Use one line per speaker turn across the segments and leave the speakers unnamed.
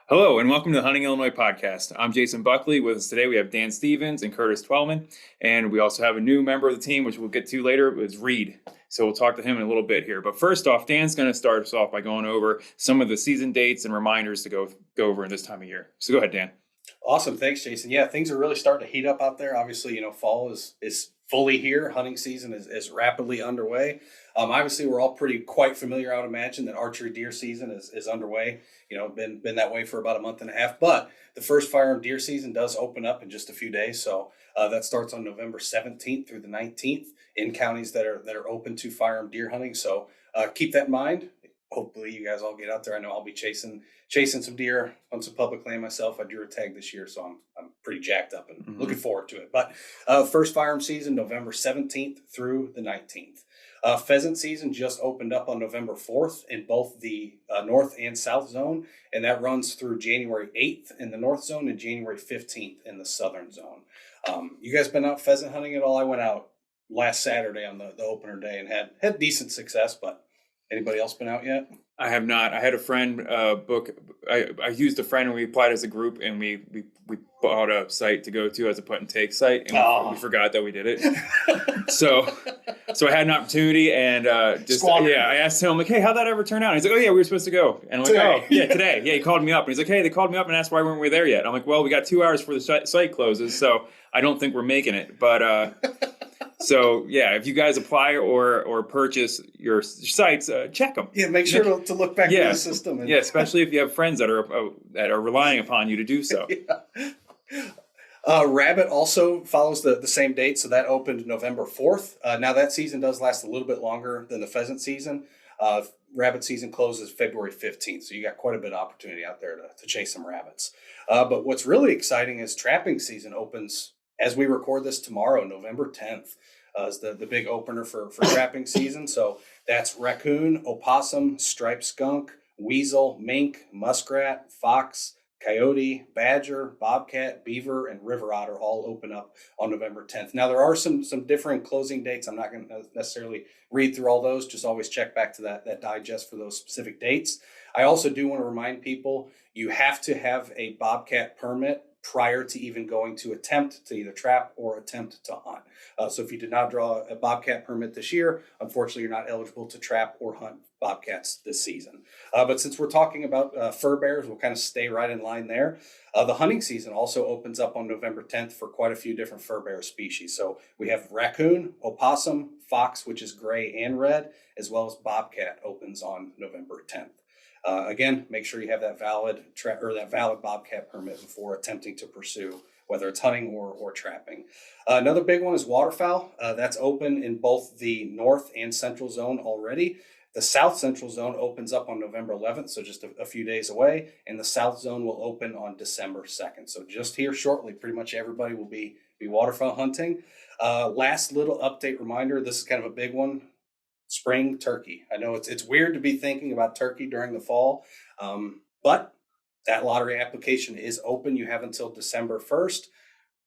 Hello and welcome to the Hunting Illinois podcast. I'm Jason Buckley. With us today, we have Dan Stevens and Curtis Twellman, and we also have a new member of the team, which we'll get to later. It's Reed. So we'll talk to him in a little bit here. But first off, Dan's going to start us off by going over some of the season dates and reminders to go over in this time of year. So go ahead, Dan.
Awesome. Thanks, Jason. Yeah, things are really starting to heat up out there. Obviously, fall is fully here. Hunting season is rapidly underway. Obviously, we're all quite familiar, I would imagine, that archery deer season is underway. Been that way for about a month and a half. But the first firearm deer season does open up in just a few days. So that starts on November 17th through the 19th in counties that are open to firearm deer hunting. So keep that in mind. Hopefully, you guys all get out there. I know I'll be chasing some deer on some public land myself. I drew a tag this year, so I'm pretty jacked up and looking forward to it. But first firearm season, November 17th through the 19th. Pheasant season just opened up on November 4th in both the north and south zone, and that runs through January 8th in the north zone and January 15th in the southern zone. You guys been out pheasant hunting at all? I went out last Saturday on the opener day and had decent success, but anybody else been out yet?
I have not. I had a friend book. I used a friend and we applied as a group, and we bought a site to go to as a put and take site, and we forgot that we did it. so I had an opportunity, and I asked him, I'm like, hey, how'd that ever turn out? And he's like, oh yeah, we were supposed to go. And I'm like,
today.
Oh yeah, today. Yeah, he called me up and he's like, hey, they called me up and asked why weren't we there yet. I'm like, well, we got 2 hours before the site closes, so I don't think we're making it. But so yeah, if you guys apply or purchase your sites, check them.
Yeah, make sure to look back in the system.
Yeah, especially if you have friends that are relying upon you to do so.
Rabbit also follows the same date, so that opened November 4th. Now that season does last a little bit longer than the pheasant season. Rabbit season closes February 15th, so you got quite a bit of opportunity out there to chase some rabbits. But what's really exciting is trapping season opens as we record this tomorrow, November 10th. Is the big opener for trapping season. So that's raccoon, opossum, striped skunk, weasel, mink, muskrat, fox, coyote, badger, bobcat, beaver, and river otter all open up on November 10th. Now there are some differing closing dates. I'm not going to necessarily read through all those. Just always check back to that digest for those specific dates. I also do want to remind people you have to have a bobcat permit prior to even going to attempt to either trap or attempt to hunt. So if you did not draw a bobcat permit this year, unfortunately, you're not eligible to trap or hunt bobcats this season. But since we're talking about fur bears, we'll kind of stay right in line there. The hunting season also opens up on November 10th for quite a few different fur bear species. So we have raccoon, opossum, fox, which is gray and red, as well as bobcat opens on November 10th. Again, make sure you have that valid bobcat permit before attempting to pursue, whether it's hunting or trapping. Another big one is waterfowl. That's open in both the north and central zone already. The south central zone opens up on November 11th, so just a few days away, and the south zone will open on December 2nd. So just here shortly, pretty much everybody will be waterfowl hunting. Last little update reminder, this is kind of a big one. Spring turkey. I know it's weird to be thinking about turkey during the fall, but that lottery application is open. You have until December 1st.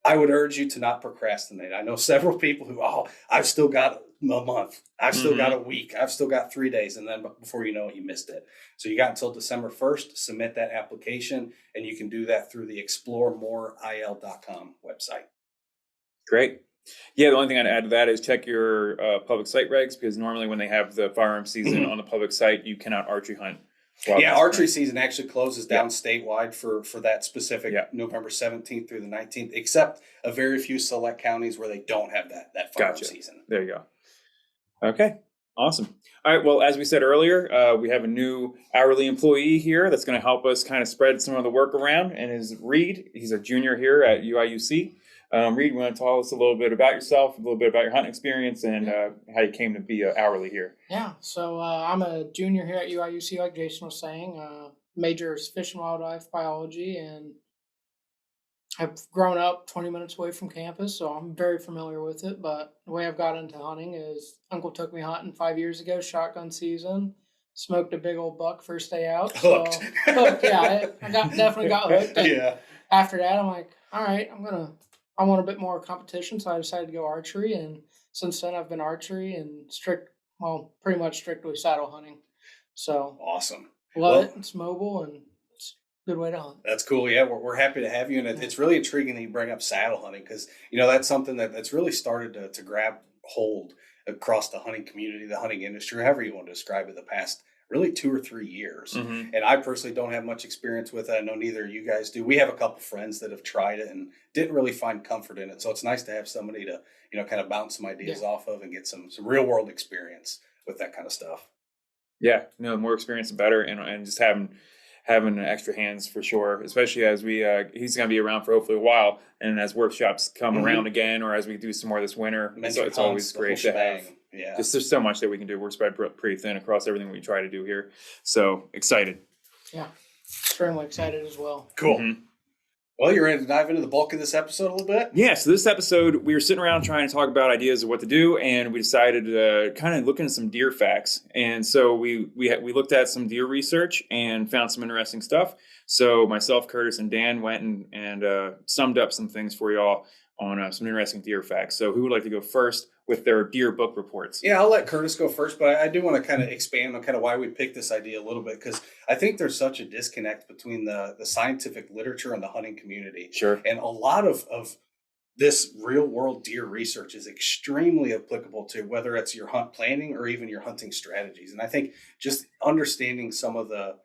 I would urge you to not procrastinate. I know several people who, I've still got a month. I've still got a week. I've still got 3 days. And then before you know it, you missed it. So you got until December 1st to submit that application, and you can do that through the exploremoreil.com website.
Great. Yeah, the only thing I'd add to that is check your public site regs, because normally when they have the firearm season on the public site, you cannot archery hunt.
Yeah, archery season actually closes down statewide for that specific November 17th through the 19th, except a very few select counties where they don't have that firearm season.
There you go. Okay, awesome. All right, well, as we said earlier, we have a new hourly employee here that's going to help us kind of spread some of the work around, and is Reed. He's a junior here at UIUC. Reed, you want to tell us a little bit about yourself, a little bit about your hunting experience, and how you came to be hourly here?
Yeah, so I'm a junior here at UIUC, like Jason was saying. Major is fish and wildlife biology, and I've grown up 20 minutes away from campus, so I'm very familiar with it. But the way I've got into hunting is Uncle took me hunting 5 years ago, shotgun season. Smoked a big old buck first day out.
Hooked.
Yeah, I definitely got hooked.
Yeah.
After that, I'm like, all right, I want a bit more competition, so I decided to go archery, and since then I've been archery and pretty much strictly saddle hunting. So
awesome.
Love it. It's mobile and it's Good way to hunt.
That's cool. Yeah, we're happy to have you. And it's really intriguing that you bring up saddle hunting because, that's something that's really started to grab hold across the hunting community, the hunting industry, however you want to describe it, the past really 2 or 3 years.
Mm-hmm.
And I personally don't have much experience with it. I know neither of you guys do. We have a couple friends that have tried it and didn't really find comfort in it. So it's nice to have somebody to, kind of bounce some ideas off of and get some real world experience with that kind of stuff.
Yeah, no, more experience the better, and just having extra hands for sure, especially as he's going to be around for hopefully a while, and as workshops come around again, or as we do some more this winter, it's always great to have.
Yeah,
just there's so much that we can do. We're spread pretty thin across everything we try to do here, so excited.
Yeah, extremely excited as well.
Cool. Mm-hmm. Well, you're ready to dive into the bulk of this episode a little bit?
Yeah, so this episode, we were sitting around trying to talk about ideas of what to do, and we decided to kind of look into some deer facts. And so we looked at some deer research and found some interesting stuff. So myself, Curtis, and Dan went and summed up some things for y'all on some interesting deer facts. So who would like to go first with their deer book reports?
Yeah, I'll let Curtis go first, but I do want to kind of expand on kind of why we picked this idea a little bit, because I think there's such a disconnect between the scientific literature and the hunting community.
Sure.
And a lot of this real world deer research is extremely applicable to whether it's your hunt planning or even your hunting strategies. And I think just understanding some of the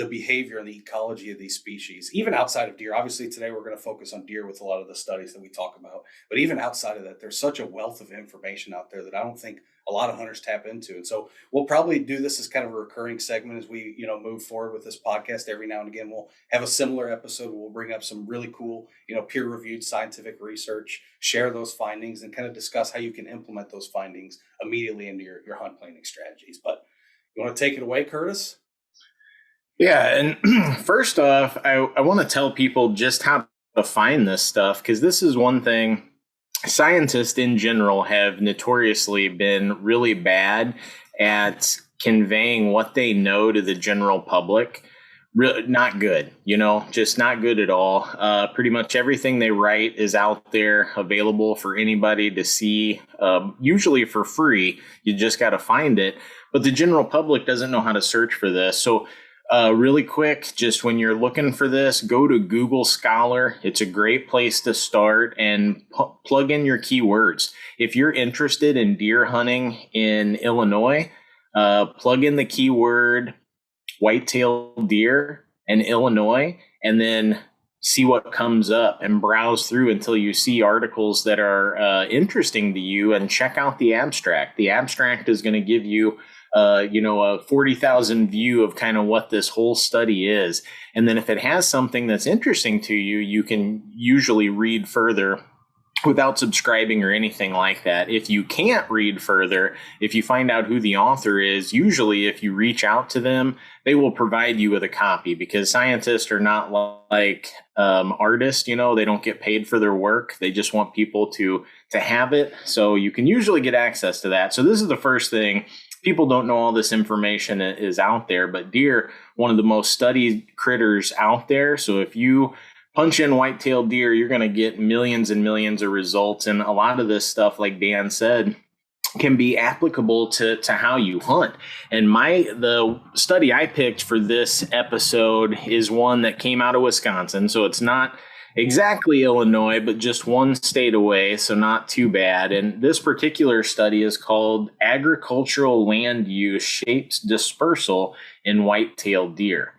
behavior and the ecology of these species, even outside of deer. Obviously, today we're going to focus on deer with a lot of the studies that we talk about. But even outside of that, there's such a wealth of information out there that I don't think a lot of hunters tap into. And so we'll probably do this as kind of a recurring segment as we, move forward with this podcast. Every now and again, we'll have a similar episode where we'll bring up some really cool, peer-reviewed scientific research, share those findings, and kind of discuss how you can implement those findings immediately into your hunt planning strategies. But you want to take it away, Curtis?
Yeah, and first off, I want to tell people just how to find this stuff, because this is one thing scientists in general have notoriously been really bad at conveying what they know to the general public. Really not good, just not good at all. Pretty much everything they write is out there available for anybody to see, usually for free. You just got to find it. But the general public doesn't know how to search for this. So really quick, just when you're looking for this, go to Google Scholar. It's a great place to start and plug in your keywords. If you're interested in deer hunting in Illinois, plug in the keyword white-tailed deer in Illinois, and then see what comes up and browse through until you see articles that are interesting to you, and check out the abstract. The abstract is going to give you a 40,000 view of kind of what this whole study is. And then if it has something that's interesting to you, you can usually read further without subscribing or anything like that. If you can't read further, if you find out who the author is, usually if you reach out to them, they will provide you with a copy, because scientists are not like artists, they don't get paid for their work. They just want people to have it. So you can usually get access to that. So this is the first thing. People don't know all this information is out there, but deer, one of the most studied critters out there. So if you punch in white-tailed deer, you're going to get millions and millions of results. And a lot of this stuff, like Dan said, can be applicable to how you hunt. And the study I picked for this episode is one that came out of Wisconsin. So it's not exactly Illinois, but just one state away, so not too bad. And this particular study is called Agricultural Land Use Shapes Dispersal in White-tailed Deer.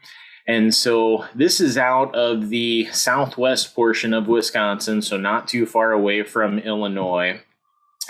And so this is out of the southwest portion of Wisconsin, so not too far away from Illinois,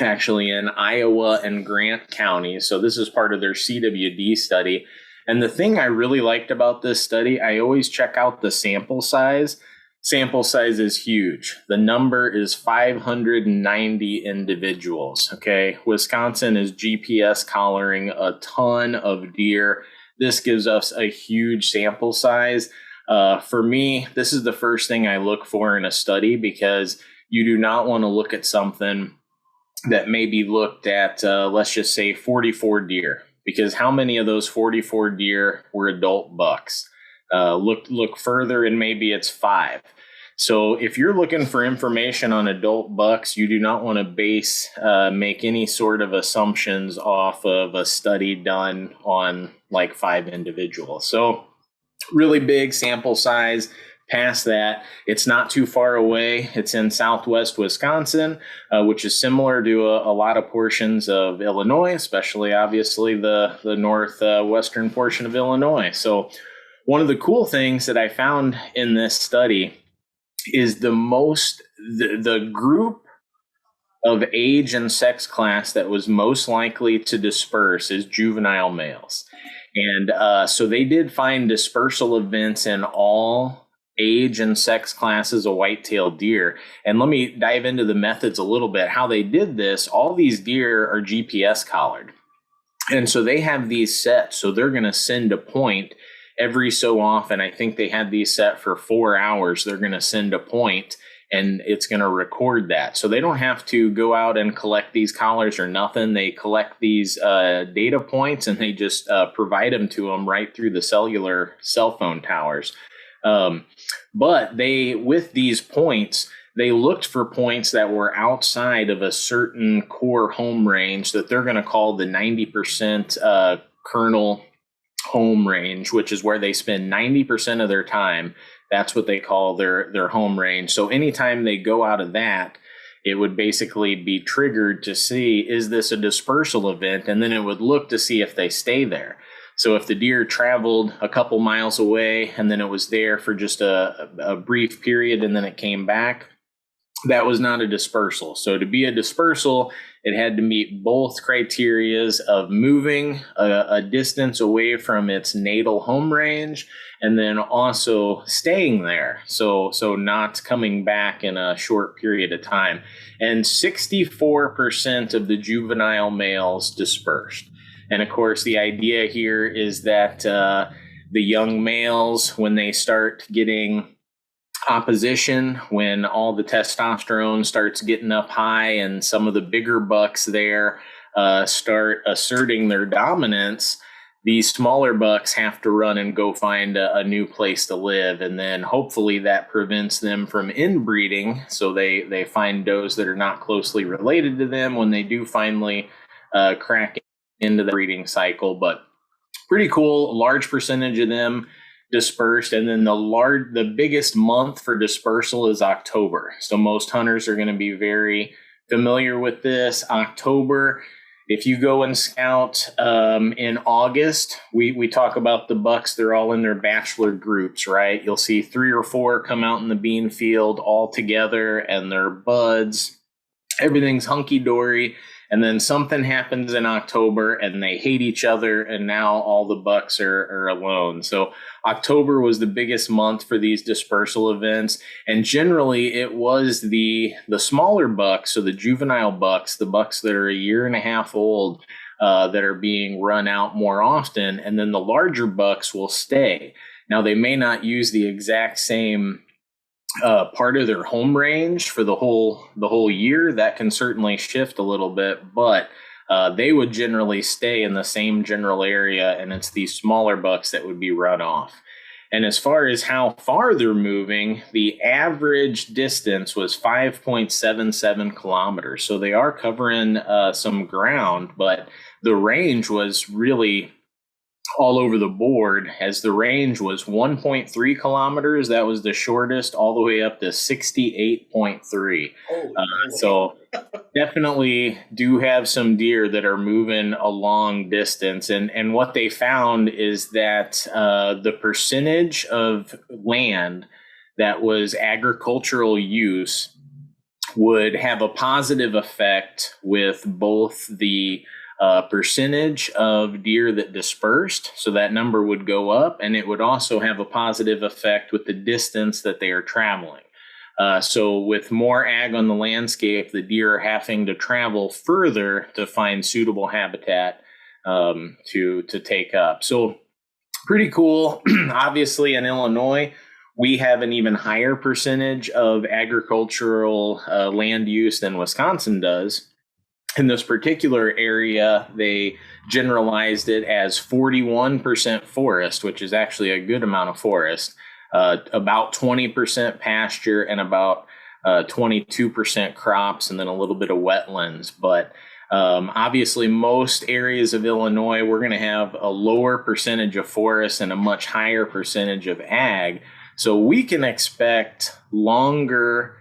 actually in Iowa and Grant County. So this is part of their CWD study. And the thing I really liked about this study, I always check out the sample size. Sample size is huge. The number is 590 individuals. Okay. Wisconsin is GPS collaring a ton of deer. This gives us a huge sample size. For me, this is the first thing I look for in a study, because you do not want to look at something that maybe looked at, let's just say 44 deer, because how many of those 44 deer were adult bucks? Look further and maybe it's 5. So if you're looking for information on adult bucks, you do not want to make any sort of assumptions off of a study done on like 5 individuals. So really big sample size. Past that, it's not too far away. It's in southwest Wisconsin, which is similar to a lot of portions of Illinois, especially obviously the northwestern portion of Illinois. So one of the cool things that I found in this study is the group of age and sex class that was most likely to disperse is juvenile males. And so they did find dispersal events in all age and sex classes of white-tailed deer. And let me dive into the methods a little bit. How they did this, all these deer are GPS collared. And so they have these set, so they're going to send a point every so often. I think they had these set for 4 hours. They're going to send a point and it's going to record that. So they don't have to go out and collect these collars or nothing. They collect these data points and they just provide them to them right through the cellular cell phone towers. But with these points, they looked for points that were outside of a certain core home range that they're going to call the 90% kernel home range, which is where they spend 90% of their time. That's what they call their home range. So anytime they go out of that, it would basically be triggered to see, is this a dispersal event? And then it would look to see if they stay there. So if the deer traveled a couple miles away and then it was there for just a brief period and then it came back, that was not a dispersal. So to be a dispersal, it had to meet both criterias of moving a distance away from its natal home range and then also staying there. So not coming back in a short period of time. And 64% of the juvenile males dispersed. And of course, the idea here is that the young males, when they start getting opposition, when all the testosterone starts getting up high and some of the bigger bucks there start asserting their dominance, these smaller bucks have to run and go find a new place to live. And then hopefully that prevents them from inbreeding. So they find does that are not closely related to them when they do finally crack into the breeding cycle. But pretty cool. A large percentage of them dispersed. And then the biggest month for dispersal is October. So most hunters are going to be very familiar with this. October, if you go and scout in August, we talk about the bucks. They're all in their bachelor groups, right? You'll see 3 or 4 come out in the bean field all together and they're buds. Everything's hunky-dory. And then something happens in October and they hate each other and now all the bucks are alone. So October was the biggest month for these dispersal events. And generally it was the smaller bucks, so the juvenile bucks, the bucks that are a year and a half old, that are being run out more often. And then the larger bucks will stay. Now they may not use the exact same part of their home range for the whole year. That can certainly shift a little bit, but they would generally stay in the same general area, and it's these smaller bucks that would be run off. And as far as how far they're moving, the average distance was 5.77 kilometers. So they are covering some ground, but the range was really all over the board, as the range was 1.3 kilometers. That was the shortest, all the way up to 68.3. So definitely do have some deer that are moving a long distance. And what they found is that the percentage of land that was agricultural use would have a positive effect with both the percentage of deer that dispersed, so that number would go up, and it would also have a positive effect with the distance that they are traveling. So with more ag on the landscape, the deer are having to travel further to find suitable habitat to take up. So pretty cool. Obviously in Illinois, we have an even higher percentage of agricultural land use than Wisconsin does. In this particular area, they generalized it as 41% forest, which is actually a good amount of forest, about 20% pasture, and about 22% crops, and then a little bit of wetlands. But Obviously, most areas of Illinois, we're going to have a lower percentage of forest and a much higher percentage of ag. So we can expect longer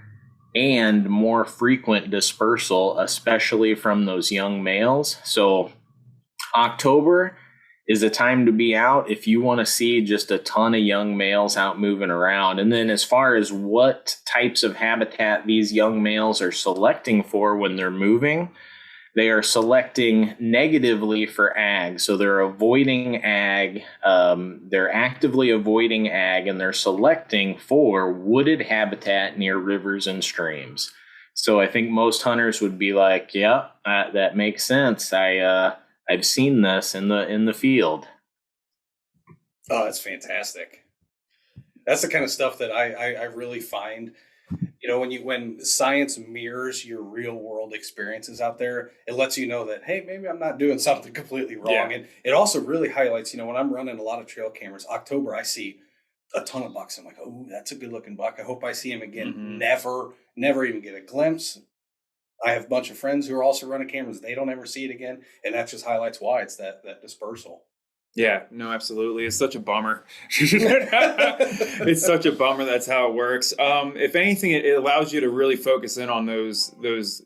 and more frequent dispersal, especially from those young males. So October is a time to be out if you want to see just a ton of young males out moving around. And then as far as what types of habitat these young males are selecting for when they're moving, they are selecting negatively for ag. So they're avoiding ag. They're actively avoiding ag, and they're selecting for wooded habitat near rivers and streams. So I think most hunters would be like, yeah, that makes sense. I've seen this in the field.
Oh, that's fantastic. That's the kind of stuff that I really find, when science mirrors your real world experiences out there, it lets you know that, hey, maybe I'm not doing something completely wrong.
Yeah.
And it also really highlights, when I'm running a lot of trail cameras, October, I see a ton of bucks. I'm like, oh, that's a good looking buck. I hope I see him again.
Mhm.
Never even get a glimpse. I have a bunch of friends who are also running cameras. They don't ever see it again. And that just highlights why it's that dispersal.
Yeah, no, absolutely. It's such a bummer. It's such a bummer. That's how it works. If anything, it allows you to really focus in on those,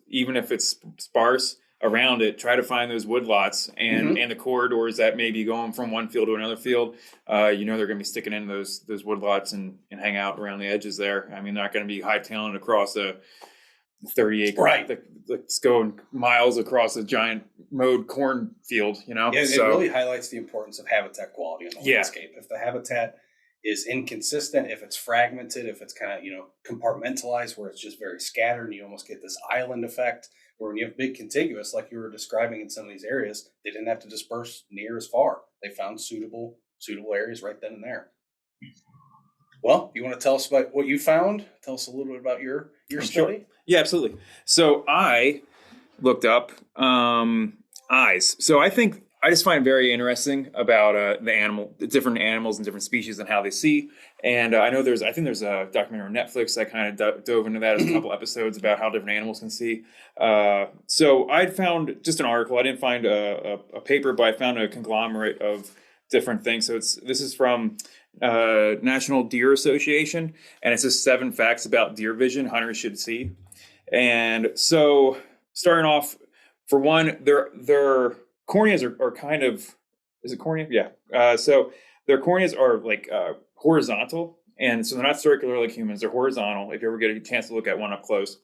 even if it's sparse around it. Try to find those woodlots and the corridors that may be going from one field to another field. They're going to be sticking in those woodlots and hang out around the edges there. I mean, they're not going to be hightailing across a 30-acre,
Right.
Let's go miles across a giant mowed cornfield,
Yeah, it really highlights the importance of habitat quality in the landscape. If the habitat is inconsistent, if it's fragmented, if it's kind of, compartmentalized where it's just very scattered and you almost get this island effect, where when you have big contiguous, like you were describing in some of these areas, they didn't have to disperse near as far. They found suitable areas right then and there. Well, you want to tell us about what you found? Tell us a little bit about your
Sure.
study.
Yeah, absolutely. So I looked up eyes. So I just find it very interesting about the different animals and different species and how they see. And I think there's a documentary on Netflix that kind of dove into that. There's a couple episodes about how different animals can see. So I found just an article. I didn't find a paper, but I found a conglomerate of different things. So this is from National Deer Association, and it's just 7 facts about deer vision hunters should see. And so, starting off, for one, their corneas are kind of, is it cornea? Yeah. So their corneas are like horizontal, and so they're not circular like humans. They're horizontal. If you ever get a chance to look at one up close,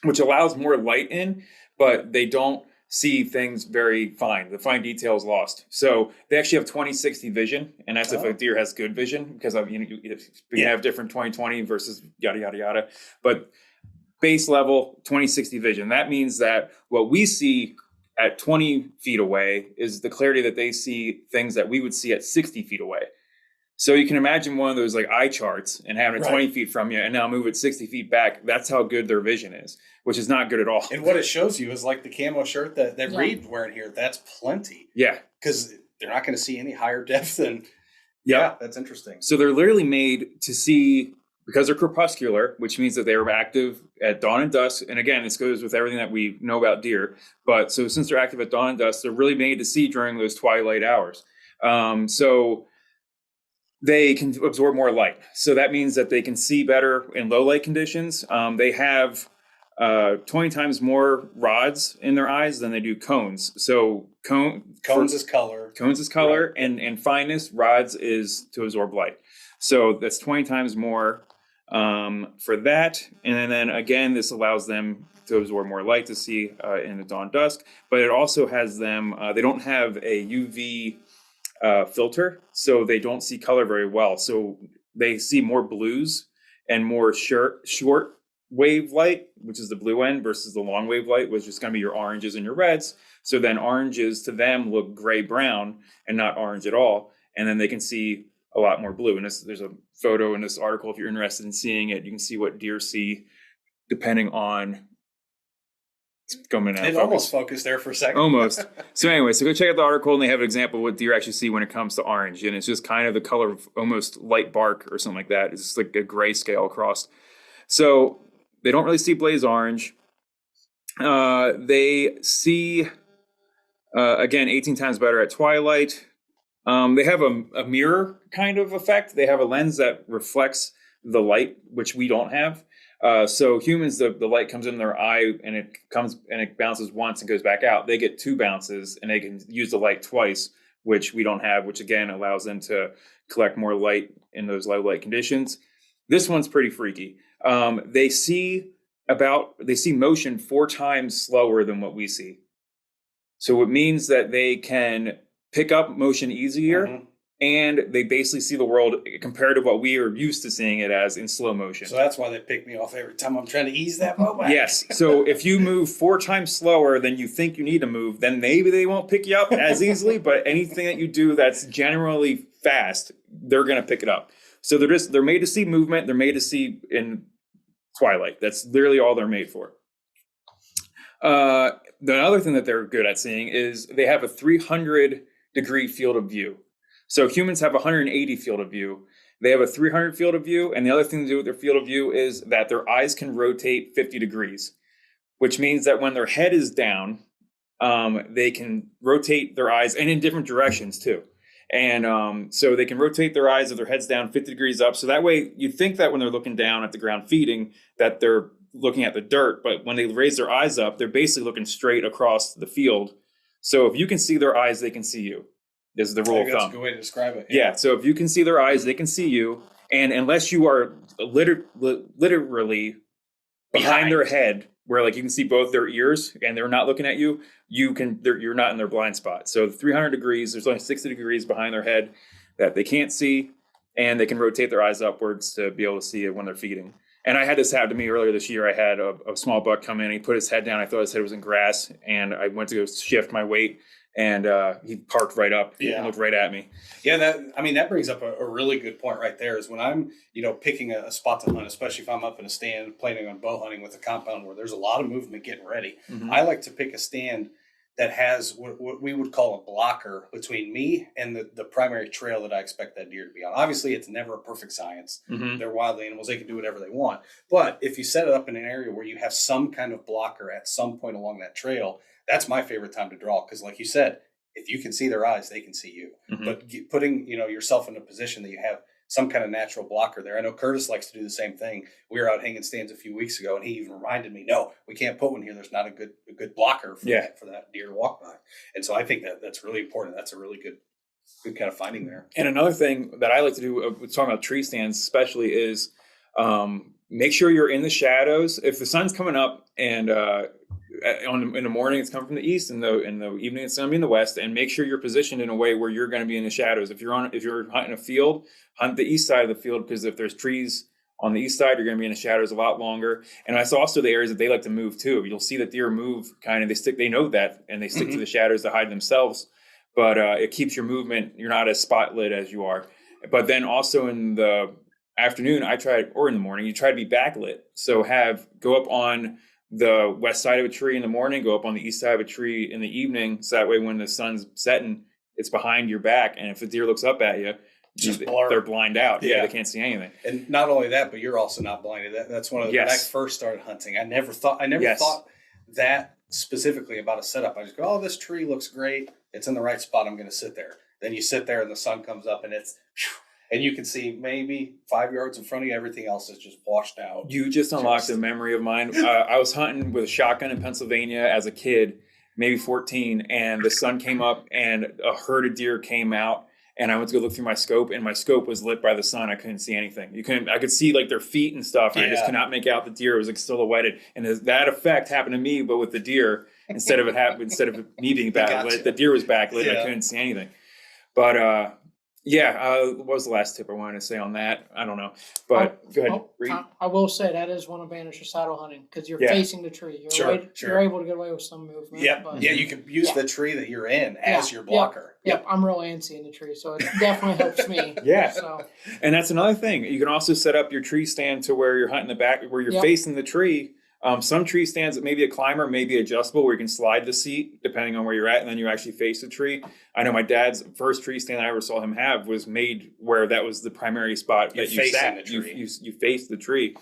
which allows more light in, but they don't see things very fine. The fine detail is lost. So they actually have 20/60 vision, and that's if a deer has good vision, because you have different 20/20 versus yada yada yada. But base level 20/60 vision. That means that what we see at 20 feet away is the clarity that they see things that we would see at 60 feet away. So you can imagine one of those like eye charts and having it 20 feet from you and now move it 60 feet back. That's how good their vision is, which is not good at all.
And what it shows you is like the camo shirt that Reed's wearing here. That's plenty.
Yeah.
Because they're not going to see any higher depth than. Yeah, that's interesting.
So they're literally made to see, because they're crepuscular, which means that they are active at dawn and dusk. And again, this goes with everything that we know about deer. But so since they're active at dawn and dusk, they're really made to see during those twilight hours. So they can absorb more light. So that means that they can see better in low light conditions. They have 20 times more rods in their eyes than they do cones. So
cones is color.
Cones is color, right. and fineness, rods is to absorb light. So that's 20 times more for that. And then again, this allows them to absorb more light to see in the dawn dusk. But it also has them, they don't have a UV filter, so they don't see color very well. So they see more blues and more short wave light, which is the blue end, versus the long wave light, which is going to be your oranges and your reds. So then oranges to them look gray-brown and not orange at all. And then they can see a lot more blue. And there's a photo in this article, if you're interested in seeing it, you can see what deer see depending on.
It almost focused there for a second.
Almost. So anyway, so go check out the article, and they have an example of what deer actually see when it comes to orange. And it's just kind of the color of almost light bark or something like that. It's just like a gray scale across. So they don't really see blaze orange. They see, again, 18 times better at twilight. They have a mirror kind of effect. They have a lens that reflects the light, which we don't have. So humans, the light comes in their eye and it bounces once and goes back out. They get 2 bounces and they can use the light twice, which we don't have, which again allows them to collect more light in those low light conditions. This one's pretty freaky. They see motion 4 times slower than what we see. So it means that they can pick up motion easier, and they basically see the world compared to what we are used to seeing it as in slow motion.
So that's why they pick me off every time I'm trying to ease that boat back.
Yes. So if you move 4 times slower than you think you need to move, then maybe they won't pick you up as easily. But anything that you do that's generally fast, they're going to pick it up. So they're made to see movement. They're made to see in twilight. That's literally all they're made for. The other thing that they're good at seeing is they have a 300-degree field of view. So humans have a 180 field of view. They have a 300 field of view. And the other thing to do with their field of view is that their eyes can rotate 50 degrees, which means that when their head is down, they can rotate their eyes and in different directions too. And so they can rotate their eyes if their head's down 50 degrees up. So that way you think that when they're looking down at the ground feeding, that they're looking at the dirt, but when they raise their eyes up, they're basically looking straight across the field. So if you can see their eyes, they can see you. This is the rule of thumb.
That's a good way to describe it.
Yeah. So if you can see their eyes, they can see you. And unless you are literally behind their head, where like you can see both their ears and they're not looking at you, you're not in their blind spot. So 300 degrees, there's only 60 degrees behind their head that they can't see, and they can rotate their eyes upwards to be able to see it when they're feeding. And I had this happen to me earlier this year. I had a small buck come in. He put his head down. I thought his head was in grass, and I went to go shift my weight, and he parked right up and looked right at me.
Yeah, that brings up a really good point right there. Is when I'm picking a spot to hunt, especially if I'm up in a stand planning on bow hunting with a compound where there's a lot of movement getting ready.
Mm-hmm.
I like to pick a stand that has what we would call a blocker between me and the primary trail that I expect that deer to be on. Obviously, it's never a perfect science.
Mm-hmm.
They're wild animals. They can do whatever they want. But if you set it up in an area where you have some kind of blocker at some point along that trail, that's my favorite time to draw. Because like you said, if you can see their eyes, they can see you.
Mm-hmm.
But putting yourself in a position that you have some kind of natural blocker there. I know Curtis likes to do the same thing. We were out hanging stands a few weeks ago, and he even reminded me, no, we can't put one here. There's not a good blocker for that deer to walk by. And so I think that's really important. That's a really good kind of finding there.
And another thing that I like to do, talking about tree stands especially, is make sure you're in the shadows. If the sun's coming up and in the morning it's coming from the east, and in the evening it's going to be in the west, and make sure you're positioned in a way where you're going to be in the shadows. If you're hunting a field, hunt the east side of the field, because if there's trees on the east side, you're going to be in the shadows a lot longer. And that's also the areas that they like to move too. You'll see that deer move kind of, they know that, and they stick to the shadows to hide themselves. But it keeps your movement, you're not as spotlit as you are. But then also in the afternoon, or in the morning, you try to be backlit. So go up on the west side of a tree in the morning, go up on the east side of a tree in the evening. So that way when the sun's setting, it's behind your back. And if a deer looks up at you, they're blind out. Yeah, they can't see anything.
And not only that, but you're also not blinded. That's one of the, when I first started hunting, I never thought that specifically about a setup. I just go, oh, this tree looks great. It's in the right spot. I'm going to sit there. Then you sit there and the sun comes up and and you can see maybe 5 yards in front of you. Everything else is just washed out.
You just unlocked a memory of mine. I was hunting with a shotgun in Pennsylvania as a kid, maybe 14, and the sun came up and a herd of deer came out. And I went to go look through my scope, and my scope was lit by the sun. I couldn't see anything. I could see like their feet and stuff, and I just could not make out the deer. It was like silhouetted, and that effect happened to me, but with the deer instead of me being backlit, the deer was backlit. And I couldn't see anything. But what was the last tip I wanted to say on that? I don't know, but go ahead. Reed.
I will say that is one advantage to saddle hunting, because you're facing the tree. You're able to get away with some movement.
You can use the tree that you're in as your blocker.
Yep, I'm real antsy in the tree, so it definitely helps me. So.
And that's another thing. You can also set up your tree stand to where you're hunting the back, where you're facing the tree. Some tree stands, maybe a climber, maybe adjustable, where you can slide the seat depending on where you're at, and then you actually face the tree. I know my dad's first tree stand I ever saw him have was made where that was the primary spot that you sat. You faced the tree.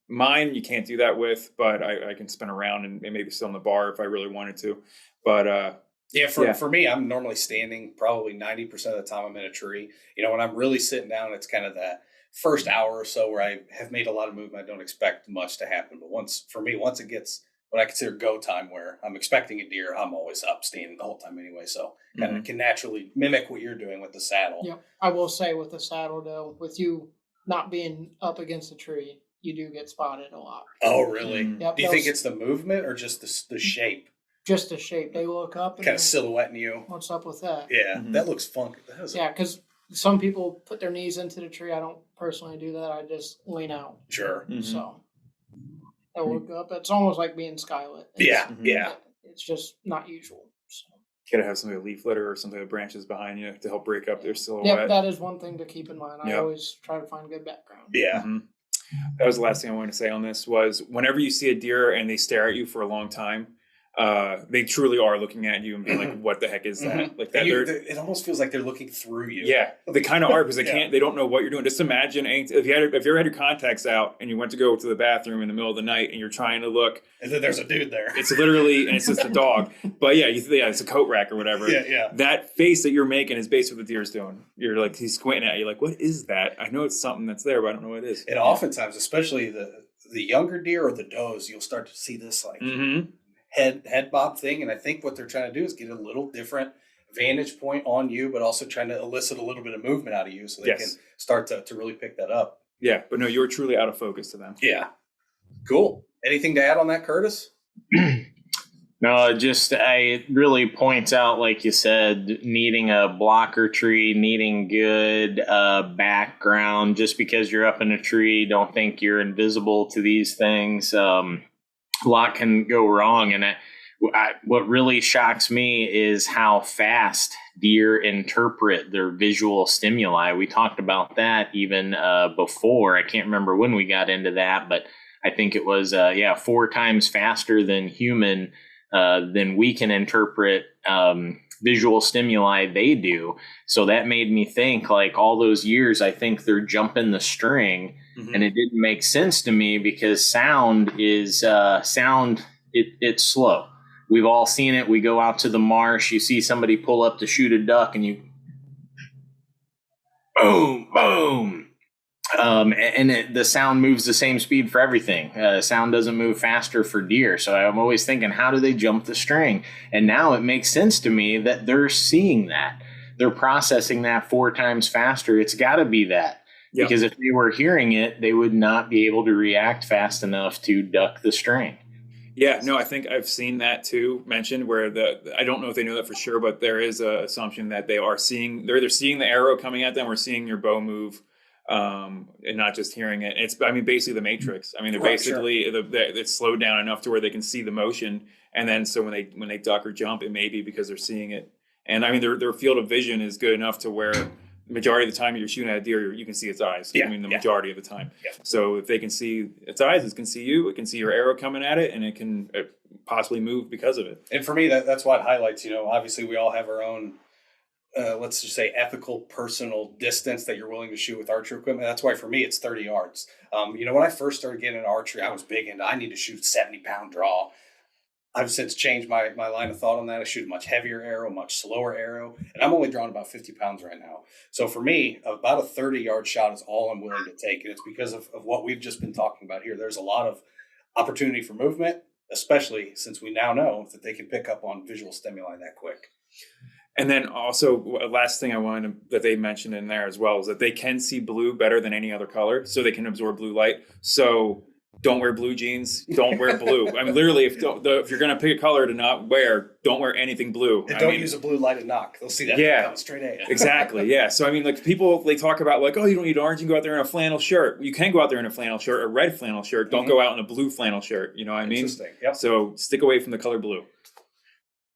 Mine you can't do that with, but I can spin around and maybe sit on the bar if I really wanted to. But
For me, I'm normally standing probably 90% of the time I'm in a tree. When I'm really sitting down, it's kind of that first hour or so where I have made a lot of movement. I don't expect much to happen. But once it gets what I consider go time where I'm expecting a deer, I'm always up standing the whole time anyway. So kind of can naturally mimic what you're doing with the saddle.
Yep. I will say with the saddle though, with you not being up against a tree, you do get spotted a lot.
Oh, really?
Yep,
Do you think it's the movement or just the shape?
Just the shape. They look up and
Kind of silhouetting you.
What's up with that?
Yeah, that looks funky.
Yeah, because some people put their knees into the tree. I don't personally do that. I just lean out.
Sure.
So I look up. It's almost like being skylit.
Yeah.
It's just not usual. So.
You gotta have something, a leaf litter or something with branches behind you to help break up their silhouette.
Yep, that is one thing to keep in mind. I always try to find good background.
Yeah.
That was the last thing I wanted to say on this was whenever you see a deer and they stare at you for a long time, they truly are looking at you and being like, what the heck is that? Like that.
It almost feels like they're looking through you.
Yeah, they kind of are because they don't know what you're doing. Just imagine if you ever had your contacts out and you went to go to the bathroom in the middle of the night and you're trying to look.
And then there's a dude there.
It's literally, and it's just a dog. But it's a coat rack or whatever.
Yeah.
That face that you're making is basically what the deer's doing. You're like, he's squinting at you like, what is that? I know it's something that's there, but I don't know what it is.
And oftentimes, especially the younger deer or the does, you'll start to see this like head bob thing. And I think what they're trying to do is get a little different vantage point on you, but also trying to elicit a little bit of movement out of you so they can start to really pick that up.
Yeah, but no, you're truly out of focus to them.
Yeah. Cool. Anything to add on that, Curtis?
No, it really points out, like you said, needing a blocker tree, needing good background. Just because you're up in a tree, don't think you're invisible to these things. A lot can go wrong. And what really shocks me is how fast deer interpret their visual stimuli. We talked about that even before. I can't remember when we got into that, but I think it was 4 times faster than human than we can interpret visual stimuli they do. So that made me think, like, all those years, I think they're jumping the string, and it didn't make sense to me because sound is it's slow. We've all seen it. We go out to the marsh, you see somebody pull up to shoot a duck, and you boom, boom. The sound moves the same speed for everything. Sound doesn't move faster for deer. So I'm always thinking, how do they jump the string? And now it makes sense to me that they're seeing that. They're processing that 4 times faster. It's got to be that. Yep. Because if they were hearing it, they would not be able to react fast enough to duck the string.
Yeah, no, I think I've seen that too mentioned where I don't know if they know that for sure, but there is an assumption that they're either seeing the arrow coming at them or seeing your bow move. And not just hearing it. It's basically the Matrix. They're basically it's slowed down enough to where they can see the motion, and then so when they duck or jump, it may be because they're seeing it. And their field of vision is good enough to where the majority of the time you're shooting at a deer, you can see its eyes. The majority of the time. Yeah. So if they can see its eyes, it can see you. It can see your arrow coming at it, and it can possibly move because of it.
And for me, that's what highlights. Obviously we all have our own. Let's just say ethical personal distance that you're willing to shoot with archery equipment. That's why for me it's 30 yards. When I first started getting into archery, I was big into I need to shoot 70-pound draw. I've since changed my line of thought on that. I shoot a much heavier arrow, much slower arrow, and I'm only drawing about 50 pounds right now. So for me, about a 30-yard shot is all I'm willing to take, and it's because of what we've just been talking about here. There's a lot of opportunity for movement, especially since we now know that they can pick up on visual stimuli that quick.
And then also, last thing that they mentioned in there as well is that they can see blue better than any other color, so they can absorb blue light. So don't wear blue jeans. Don't wear blue. Literally, if you're going to pick a color to not wear, don't wear anything blue.
And don't use a blue lighted knock. They'll see that coming straight at you.
Exactly. Yeah. So people, they talk about like, oh, you don't need orange. You can go out there in a flannel shirt. You can go out there in a flannel shirt, a red flannel shirt. Don't go out in a blue flannel shirt. You know what I mean?
Interesting. Yep.
So stick away from the color blue.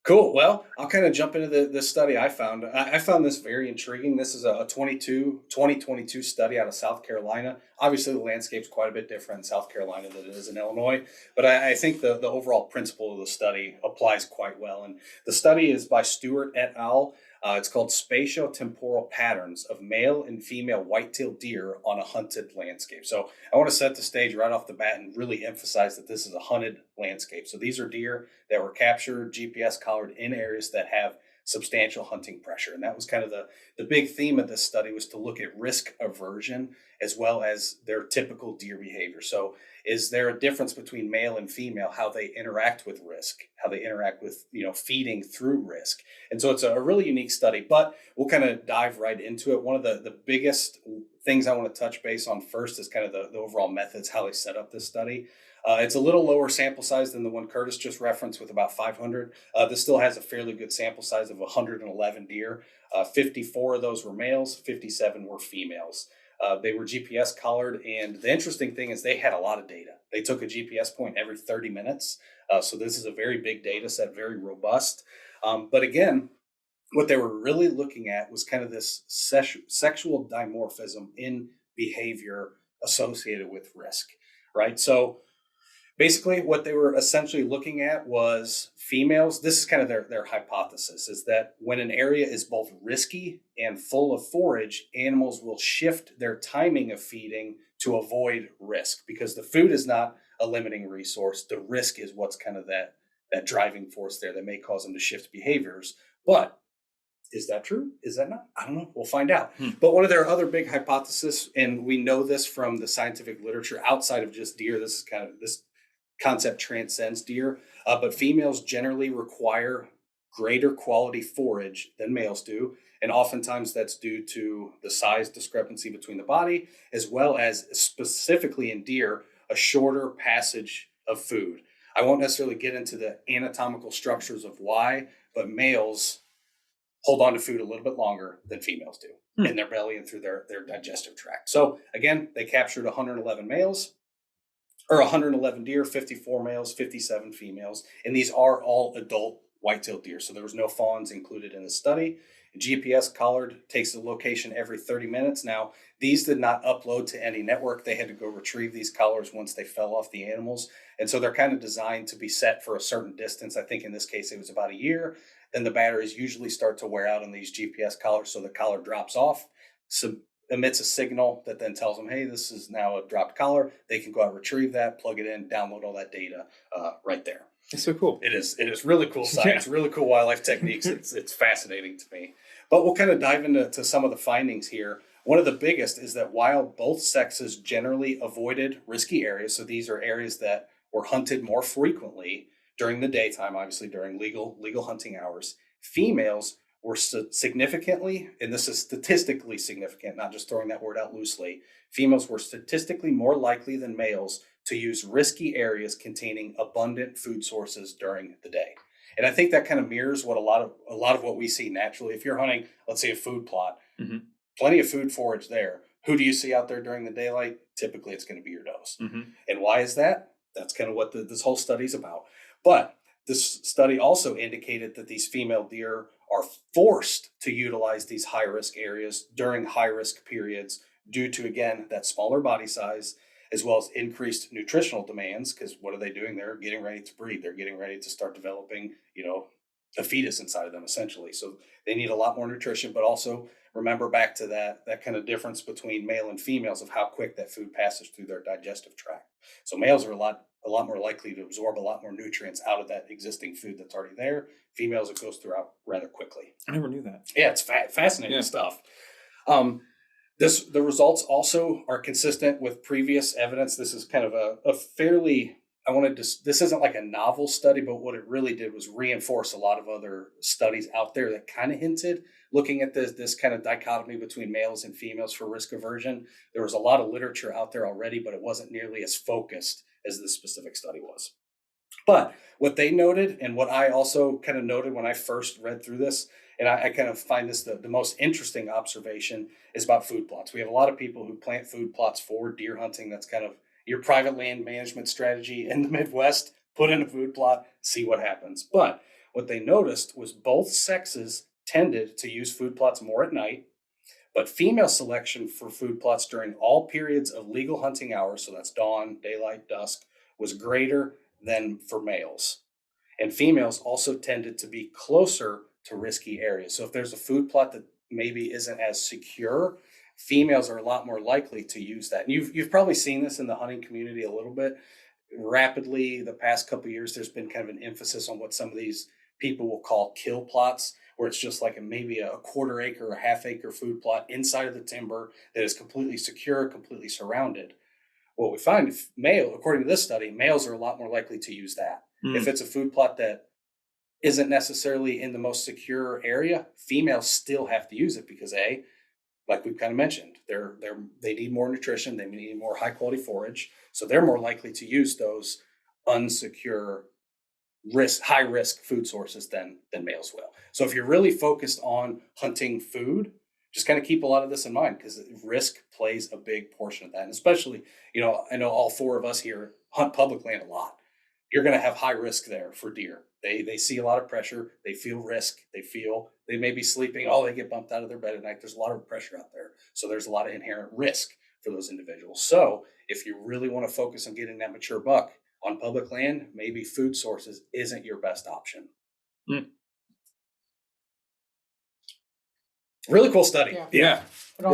Cool. Well, I'll kind of jump into this study I found. I found this very intriguing. This is a 2022 study out of South Carolina. Obviously, the landscape's quite a bit different in South Carolina than it is in Illinois, but I think the overall principle of the study applies quite well. And the study is by Stewart et al. It's called Spatiotemporal Patterns of Male and Female White-tailed Deer on a Hunted Landscape. So I want to set the stage right off the bat and really emphasize that this is a hunted landscape. So these are deer that were captured, GPS collared in areas that have substantial hunting pressure. And that was kind of the big theme of this study, was to look at risk aversion as well as their typical deer behavior. So is there a difference between male and female, how they interact with risk, how they interact with, feeding through risk? And so it's a really unique study, but we'll kind of dive right into it. One of the biggest things I want to touch base on first is kind of the overall methods, how they set up this study. It's a little lower sample size than the one Curtis just referenced with about 500. This still has a fairly good sample size of 111 deer. 54 of those were males, 57 were females. They were GPS collared, and the interesting thing is they had a lot of data. They took a GPS point every 30 minutes. So this is a very big data set, very robust. But again, what they were really looking at was kind of this sexual dimorphism in behavior associated with risk, right? So basically what they were essentially looking at was females. This is kind of their hypothesis, is that when an area is both risky and full of forage, animals will shift their timing of feeding to avoid risk, because the food is not a limiting resource. The risk is what's kind of that driving force there that may cause them to shift behaviors. But is that true? Is that not? I don't know. We'll find out. But one of their other big hypotheses, and we know this from the scientific literature outside of just deer, this concept transcends deer, but females generally require greater quality forage than males do. And oftentimes that's due to the size discrepancy between the body, as well as specifically in deer, a shorter passage of food. I won't necessarily get into the anatomical structures of why, but males hold on to food a little bit longer than females do in their belly and through their digestive tract. So again, they captured 111 males, or 111 deer, 54 males, 57 females. And these are all adult white-tailed deer. So there was no fawns included in the study. GPS collared takes the location every 30 minutes. Now, these did not upload to any network. They had to go retrieve these collars once they fell off the animals. And so they're kind of designed to be set for a certain distance. I think in this case, it was about a year. Then the batteries usually start to wear out on these GPS collars. So the collar drops off, emits a signal that then tells them, hey, this is now a dropped collar. They can go out, retrieve that, plug it in, download all that data right there.
It's so cool.
It is really cool science, really cool wildlife techniques. It's fascinating to me. But we'll kind of dive into some of the findings here. One of the biggest is that while both sexes generally avoided risky areas, so these are areas that were hunted more frequently during the daytime, obviously during legal hunting hours, females were significantly, and this is statistically significant, not just throwing that word out loosely, females were statistically more likely than males to use risky areas containing abundant food sources during the day. And I think that kind of mirrors what a lot of what we see naturally. If you're hunting, let's say a food plot, plenty of food forage there. Who do you see out there during the daylight? Typically, it's going to be your does. And why is that? That's kind of what this whole study is about. But this study also indicated that these female deer are forced to utilize these high-risk areas during high-risk periods due to, again, that smaller body size, as well as increased nutritional demands, because what are they doing? They're getting ready to breed. They're getting ready to start developing, a fetus inside of them, essentially. So they need a lot more nutrition, but also remember back to that kind of difference between male and females of how quick that food passes through their digestive tract. So males are a lot more likely to absorb a lot more nutrients out of that existing food that's already there. Females, it goes throughout rather quickly.
I never knew that.
Yeah, it's fascinating stuff. The results also are consistent with previous evidence. This is kind of a fairly, this isn't like a novel study, but what it really did was reinforce a lot of other studies out there that kind of hinted, looking at this kind of dichotomy between males and females for risk aversion. There was a lot of literature out there already, but it wasn't nearly as focused as this specific study was. But what they noted, and what I also kind of noted when I first read through this, and I kind of find this the most interesting observation, is about food plots. We have a lot of people who plant food plots for deer hunting. That's kind of your private land management strategy in the Midwest. Put in a food plot, see what happens. But what they noticed was both sexes tended to use food plots more at night, but female selection for food plots during all periods of legal hunting hours, so that's dawn, daylight, dusk, was greater than for males. And females also tended to be closer to risky areas. So if there's a food plot that maybe isn't as secure, females are a lot more likely to use that. And you've probably seen this in the hunting community a little bit. Rapidly, the past couple of years, there's been kind of an emphasis on what some of these people will call kill plots, where it's just like maybe a quarter acre or half acre food plot inside of the timber that is completely secure, completely surrounded. What we find, according to this study, males are a lot more likely to use that. If it's a food plot that isn't necessarily in the most secure area, females still have to use it because like we've kind of mentioned, they need more nutrition, they need more high quality forage, so they're more likely to use those unsecure high risk food sources than males will. So if you're really focused on hunting food, just kind of keep a lot of this in mind, because risk plays a big portion of that. And especially, I know all four of us here hunt public land a lot. You're going to have high risk there for deer. They see a lot of pressure. They feel risk. They may be sleeping. Oh, they get bumped out of their bed at night. There's a lot of pressure out there. So there's a lot of inherent risk for those individuals. So if you really want to focus on getting that mature buck on public land, maybe food sources isn't your best option. Really cool study.
Yeah.
It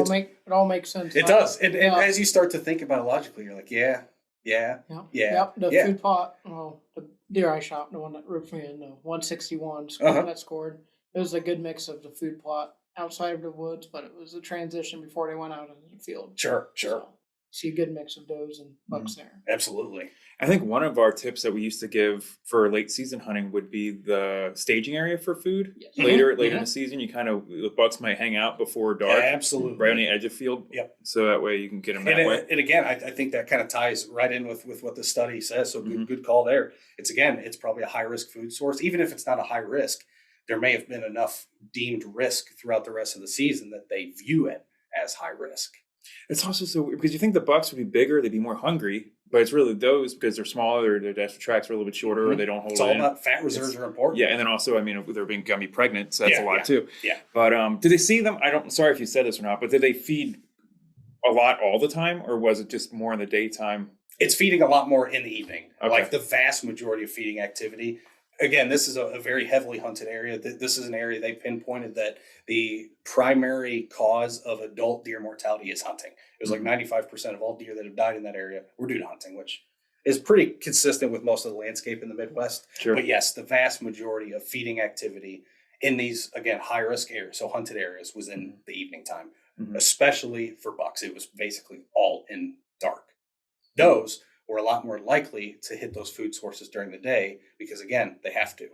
all makes sense.
It does. And as you start to think about it logically, you're like, yeah.
Yep. The food plot, the deer I shot, the one that roofed me in, 161 that scored. It was a good mix of the food plot outside of the woods, but it was a transition before they went out into the field.
Sure.
So, see a good mix of does and bucks there.
Absolutely.
I think one of our tips that we used to give for late season hunting would be the staging area for food.
Yes.
Later in the season, the bucks might hang out before dark.
Absolutely.
Right on the edge of field.
Yep.
So that way you can get them that way.
And again, I think that kind of ties right in with what the study says. So good call there. It's probably a high risk food source. Even if it's not a high risk, there may have been enough deemed risk throughout the rest of the season that they view it as high risk.
It's also so weird because you think the bucks would be bigger, they'd be more hungry, but it's really those because they're smaller, their dash tracks are a little bit shorter, or they don't hold
It's all about fat reserves are important.
Yeah, and then also, they're being gonna be pregnant, so that's a lot too.
Yeah.
But did they see them? Sorry if you said this or not, but did they feed a lot all the time, or was it just more in the daytime?
It's feeding a lot more in the evening.
Okay.
Like the vast majority of feeding activity. Again, this is a very heavily hunted area. This is an area they pinpointed that the primary cause of adult deer mortality is hunting. It was like 95% of all deer that have died in that area were due to hunting, which is pretty consistent with most of the landscape in the Midwest.
Sure.
But yes, the vast majority of feeding activity in these, again, high risk areas, so hunted areas, was in the evening time, especially for bucks. It was basically all in dark. Does were a lot more likely to hit those food sources during the day because, again, they have to.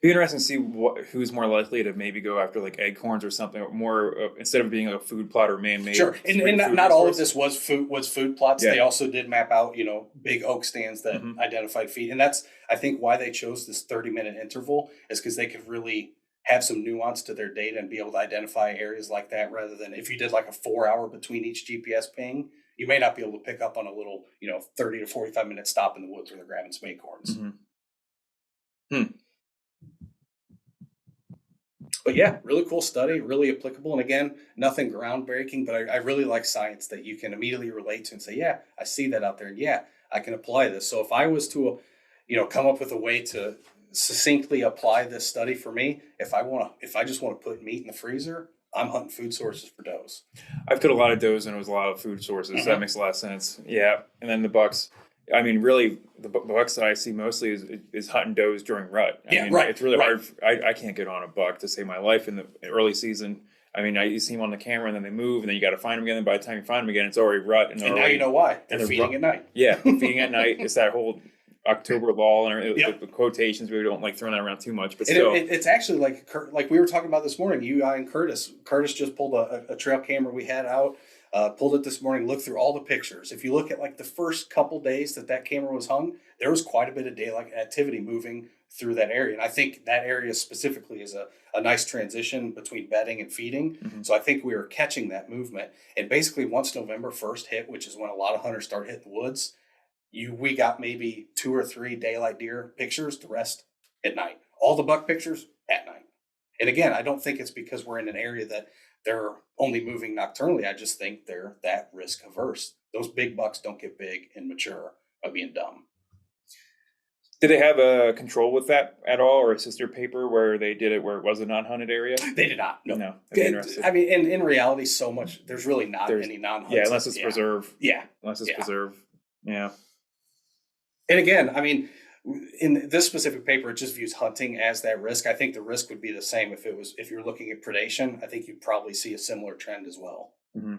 Be interesting to see who's more likely to maybe go after like acorns or something more instead of being a food plot or man-made.
Sure, and not all of this was food plots.
Yeah.
They also did map out big oak stands that identified feed, and that's I think why they chose this 30-minute interval is because they could really have some nuance to their data and be able to identify areas like that rather than if you did like a 4-hour between each GPS ping. You may not be able to pick up on a little, 30 to 45 minute stop in the woods where they're grabbing some acorns. But yeah, really cool study, really applicable. And again, nothing groundbreaking, but I really like science that you can immediately relate to and say, yeah, I see that out there. And yeah, I can apply this. So if I was to, come up with a way to succinctly apply this study for me, if I just want to put meat in the freezer, I'm hunting food sources for does.
I've cut a lot of does and it was a lot of food sources. That makes a lot of sense. Yeah. And then the bucks, really the bucks that I see mostly is hunting does during rut.
Right.
It's really hard. I can't get on a buck to save my life in the early season. You see them on the camera and then they move and then you got to find them again. And by the time you find them again, it's already rut.
And now you know why. They're feeding at night.
Yeah. Feeding at night. It's that whole October lull and the quotations. We don't like throwing that around too much, but still.
It's actually like we were talking about this morning, you, I, and Curtis. Curtis just pulled a trail camera we had out, pulled it this morning, looked through all the pictures. If you look at like the first couple days that camera was hung, there was quite a bit of daylight activity moving through that area. And I think that area specifically is a nice transition between bedding and feeding. So I think we were catching that movement. And basically once November 1st hit, which is when a lot of hunters start hitting the woods, we got maybe 2 or 3 daylight deer pictures, the rest at night. All the buck pictures at night. And again, I don't think it's because we're in an area that they're only moving nocturnally. I just think they're that risk averse. Those big bucks don't get big and mature by being dumb.
Did they have a control with that at all, or a sister paper where they did it where it was a non-hunted area?
They did not. No.
No, that'd be interesting.
I mean, in reality, so much there's really not any non-hunted.
Yeah, unless it's preserve.
Yeah,
Unless it's preserve. Yeah.
And again, I mean, in this specific paper, it just views hunting as that risk. I think the risk would be the same if you're looking at predation. I think you'd probably see a similar trend as well.
Mm-hmm.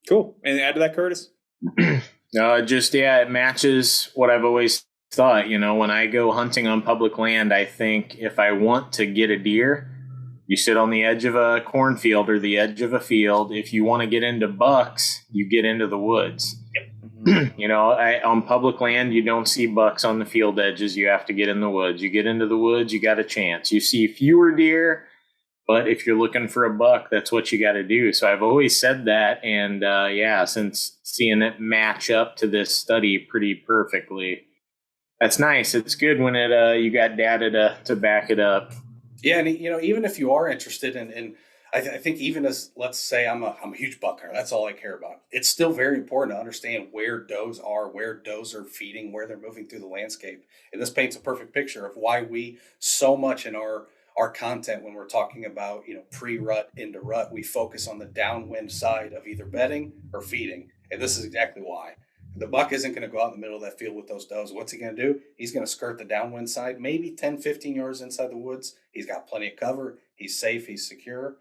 Cool. Anything to add to that, Curtis?
It matches what I've always thought. When I go hunting on public land, I think if I want to get a deer, you sit on the edge of a cornfield or the edge of a field. If you want to get into bucks, you get into the woods.
Mm-hmm.
On public land, you don't see bucks on the field edges. You have to get in the woods. You get into the woods, you got a chance. You see fewer deer, but if you're looking for a buck, that's what you got to do. So I've always said that. And since seeing it match up to this study pretty perfectly, that's nice. It's good when you got data to back it up.
Yeah, and even if you are interested in I think even as, let's say I'm a huge buck hunter, that's all I care about. It's still very important to understand where does are feeding, where they're moving through the landscape. And this paints a perfect picture of why we so much in our content, when we're talking about, pre-rut into rut, we focus on the downwind side of either bedding or feeding. And this is exactly why. The buck isn't going to go out in the middle of that field with those does. What's he going to do? He's going to skirt the downwind side, maybe 10, 15 yards inside the woods. He's got plenty of cover. He's safe. He's secure.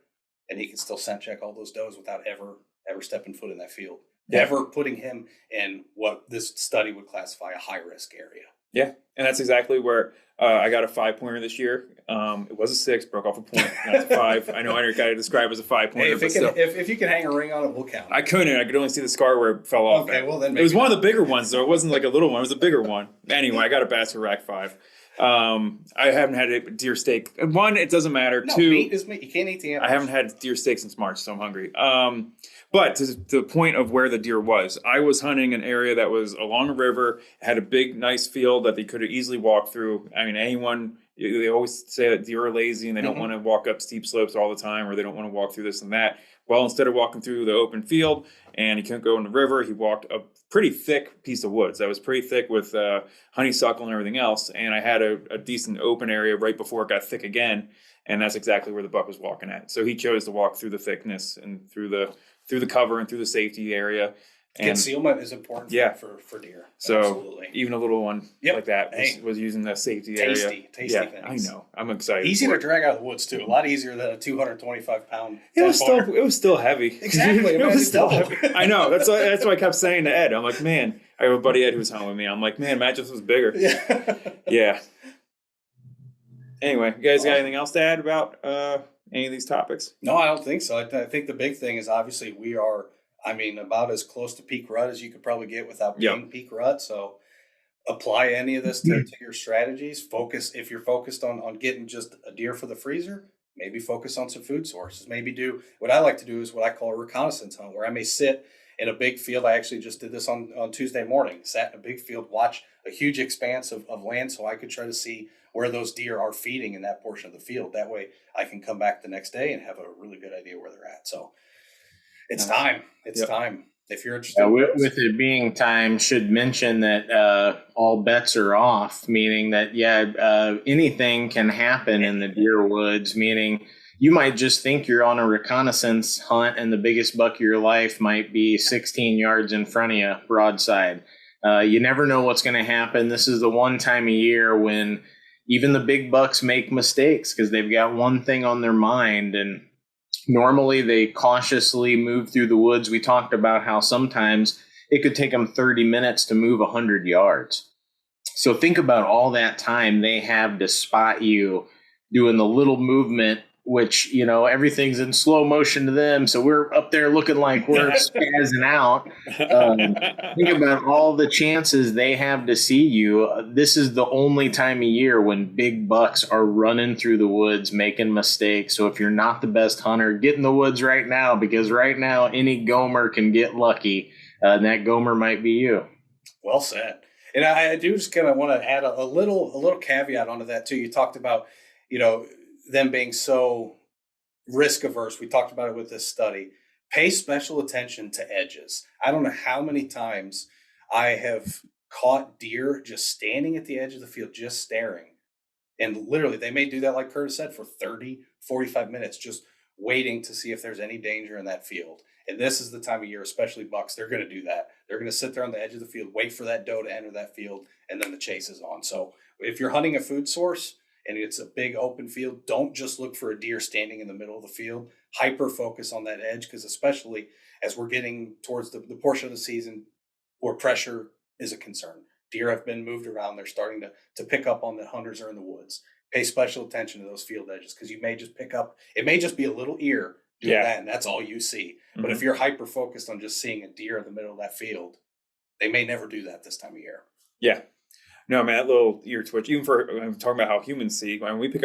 And he can still scent check all those does without ever stepping foot in that field.
Yeah.
Ever putting him in what this study would classify a high-risk area.
Yeah, and that's exactly where I got a 5-pointer this year. It was a 6, broke off a point. Now it's a 5. I know I got to describe it as a 5-pointer.
Hey, if you can hang a ring on it, we'll count.
I couldn't. I could only see the scar where it fell off.
Okay, well then
it was one of the bigger ones, though. It wasn't like a little one. It was a bigger one. Anyway, I got a Basset Rack 5. I haven't had a deer steak. 1, it doesn't matter.
No,
2,
meat is meat. You can't eat the animals.
I haven't had deer steak since March, so I'm hungry. But to the point of where the deer was, I was hunting an area that was along a river, had a big, nice field that they could have easily walked through. I mean, they always say that deer are lazy and they don't want to walk up steep slopes all the time, or they don't want to walk through this and that. Well, instead of walking through the open field and he couldn't go in the river, he walked a pretty thick piece of woods that was pretty thick with honeysuckle and everything else. And I had a decent open area right before it got thick again. And that's exactly where the buck was walking at. So he chose to walk through the thickness and through the cover and through the safety area. And
concealment is important for deer.
So
absolutely.
Even a little one like that was using the safety area.
Tasty things.
I know. I'm excited.
Easy to drag out of the woods too. A lot easier than a 225-pound.
It was still heavy.
Exactly.
It was still heavy. I know. That's why I kept saying to Ed. I'm like, man. I have a buddy Ed who's hunting with me. I'm like, man, imagine this was bigger. Yeah. Anyway, you guys got anything else to add about any of these topics?
No, I don't think so. I think the big thing is obviously we are, about as close to peak rut as you could probably get without being peak rut. So apply any of this to your strategies. Focus, if you're focused on getting just a deer for the freezer, maybe focus on some food sources. Maybe do what I like to do is what I call a reconnaissance hunt, where I may sit in a big field. I actually just did this on Tuesday morning, sat in a big field, watch a huge expanse of land so I could try to see where those deer are feeding in that portion of the field. That way I can come back the next day and have a really good idea where they're at. So it's time. It's time. If you're interested.
With it being time, should mention that all bets are off, meaning that, anything can happen in the deer woods, meaning you might just think you're on a reconnaissance hunt and the biggest buck of your life might be 16 yards in front of you, broadside. You never know what's going to happen. This is the one time a year when even the big bucks make mistakes because they've got one thing on their mind, and normally they cautiously move through the woods. We talked about how sometimes it could take them 30 minutes to move 100 yards. So think about all that time they have to spot you doing the little movement, which, everything's in slow motion to them. So we're up there looking like we're spazzing out. Think about all the chances they have to see you. This is the only time of year when big bucks are running through the woods, making mistakes. So if you're not the best hunter, get in the woods right now, because right now any gomer can get lucky. And that gomer might be you.
Well said. And I do just kind of want to add a little caveat onto that too. You talked about, them being so risk averse. We talked about it with this study. Pay special attention to edges. I don't know how many times I have caught deer just standing at the edge of the field, just staring. And literally, they may do that, like Curtis said, for 30, 45 minutes, just waiting to see if there's any danger in that field. And this is the time of year, especially bucks, they're going to do that. They're going to sit there on the edge of the field, wait for that doe to enter that field, and then the chase is on. So if you're hunting a food source and it's a big open field, don't just look for a deer standing in the middle of the field. Hyper focus on that edge, because especially as we're getting towards the portion of the season where pressure is a concern. Deer have been moved around. They're starting to pick up on the hunters are in the woods. Pay special attention to those field edges, because you may just pick up, it may just be a little ear doing that, and that's all you see. Mm-hmm. But if you're hyper focused on just seeing a deer in the middle of that field, they may never do that this time of year.
Yeah. No, man, that little ear twitch, even for, I'm talking about how humans see, when we can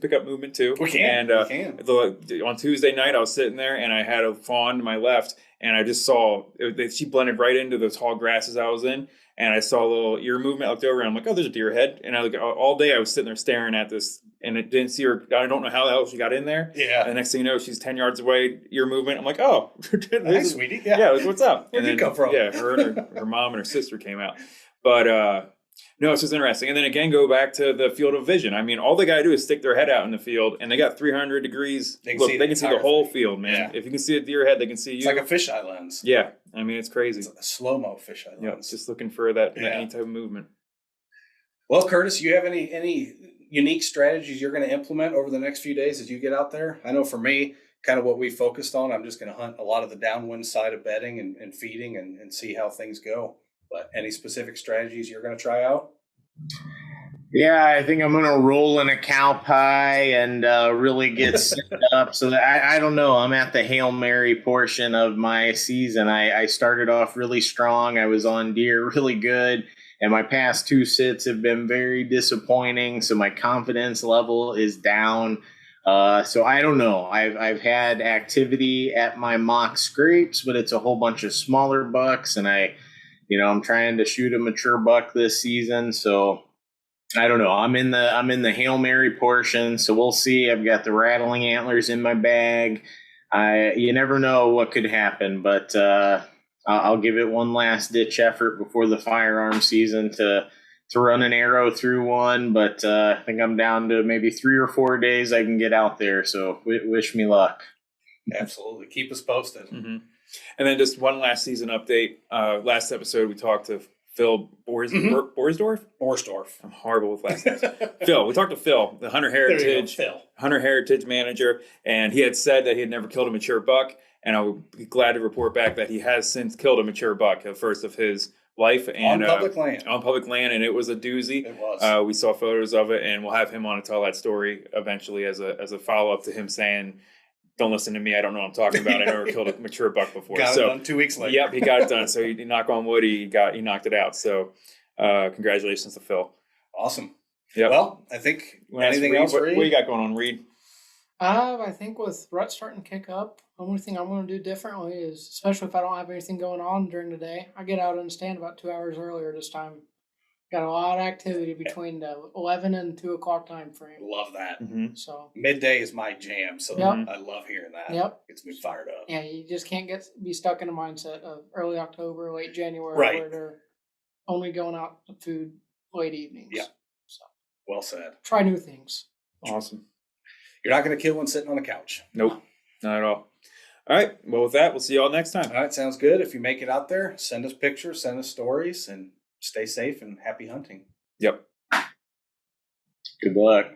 pick up movement too.
We can.
And
we can.
On Tuesday night, I was sitting there and I had a fawn to my left, and I just saw, she blended right into the tall grasses I was in. And I saw a little ear movement. I looked over and I'm like, oh, there's a deer head. And I look all day I was sitting there staring at this, and it didn't see her. I don't know how the hell she got in there.
Yeah.
And the next thing you know, she's 10 yards away, ear movement. I'm like, oh,
hi, sweetie.
Yeah, what's up?
Where'd you come from?
Yeah, her and her mom and her sister came out. But no, it's just interesting. And then again, go back to the field of vision. I mean, all they got to do is stick their head out in the field, and they got 300 degrees. They can see the whole field, man. Yeah. If you can see a deer head, they can see you.
It's like a fisheye lens.
Yeah. I mean, it's crazy.
It's a slow-mo fisheye lens.
Yeah, just looking for that any type of movement.
Well, Curtis, you have any unique strategies you're going to implement over the next few days as you get out there? I know for me, kind of what we focused on, I'm just going to hunt a lot of the downwind side of bedding and feeding and see how things go. But any specific strategies you're going to try out?
Yeah, I think I'm going to roll in a cow pie and really get set up. So that I don't know. I'm at the Hail Mary portion of my season. I started off really strong. I was on deer really good. And my past two sits have been very disappointing. So my confidence level is down. So I don't know. I've had activity at my mock scrapes, but it's a whole bunch of smaller bucks. And I'm trying to shoot a mature buck this season. So I don't know. I'm in the Hail Mary portion, so we'll see. I've got the rattling antlers in my bag. You never know what could happen, but I'll give it one last ditch effort before the firearm season to run an arrow through one. But I think I'm down to maybe 3 or 4 days I can get out there. So wish me luck.
Absolutely. Keep us posted.
Mm-hmm. And then just one last season update. Last episode, we talked to Phil Borsdorf. I'm horrible with last names. Phil. We talked to Phil, the Hunter Heritage manager, and he had said that he had never killed a mature buck. And I would be glad to report back that he has since killed a mature buck, the first of his life, and
on public land,
and it was a doozy.
It was.
We saw photos of it, and we'll have him on to tell that story eventually as a follow up to him saying, "Don't listen to me. I don't know what I'm talking about. I never killed a mature buck before."
Got it done 2 weeks later.
Yep, he got it done. So he knock on wood, he knocked it out. So congratulations to Phil.
Awesome.
Yep.
Well, I think anything else,
Reed? What you got going on, Reed?
I think with rut starting to kick up, the only thing I'm going to do differently is, especially if I don't have anything going on during the day, I get out and stand about 2 hours earlier this time. Got a lot of activity between the 11 and 2 o'clock time frame.
Love that.
Mm-hmm.
So
midday is my jam. So I love hearing that.
Yep.
Gets me fired up.
Yeah, you just can't be stuck in a mindset of early October, late January,
right,
where they're only going out to food late evenings.
Yeah. So well said.
Try new things.
Awesome.
You're not going to kill one sitting on a couch.
Nope, not at all. All right. Well, with that, we'll see you all next time.
All right. Sounds good. If you make it out there, send us pictures, send us stories, and stay safe and happy hunting.
Yep.
Good luck.